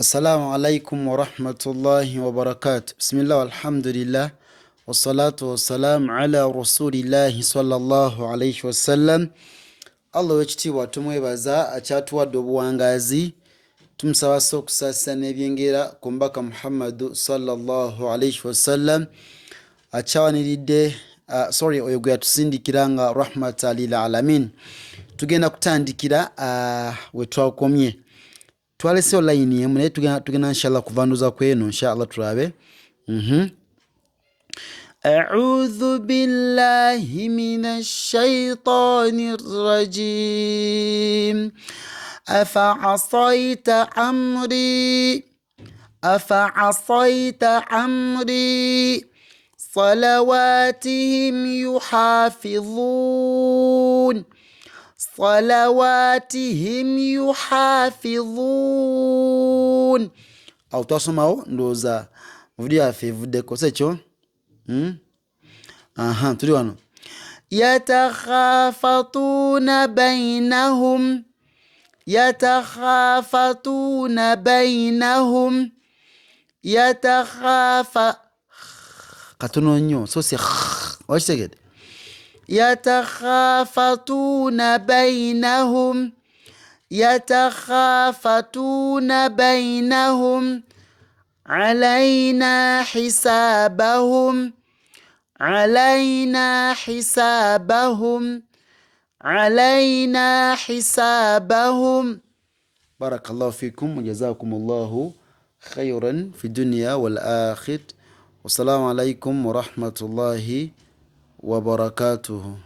Assalamu alaikum wa rahmatullahi wa barakatuh. Bismillah walhamdulillah. Wassalatu wassalamu ala rasulillahi sallallahu alaihi wasallam. Allah wekitiibwa tumwebaza akyatuwadde obuwangazi. Tumusaba okusaasira n'ebyengera ku mbaka Muhammadu sallallahu alaihi wasallam. Akyawaniridde oyo gwe yatusindikira nga rahmatan lil alamin. Tugenda kutandikira we twakomye. Twalese online yemu naye tugenda inshallah kuvanduza kweno inshallah turabe. A'udhu billahi minash shaitanir rajim. Afa'asayta amri salawatihim yuhafizun aho twasomao ndowooza mu video yaffe evuddeko sekyo. Tuli wano yatakhafatuna bainahum katono nnyo so si wakitegedde yatakhafatuna bainahum alaina hisabahum. Barakallahu fikum wa jazakumullahu khayran fi dunya wal akhirah. Wassalamu alaikum wa rahmatullahi wa barakatuhu.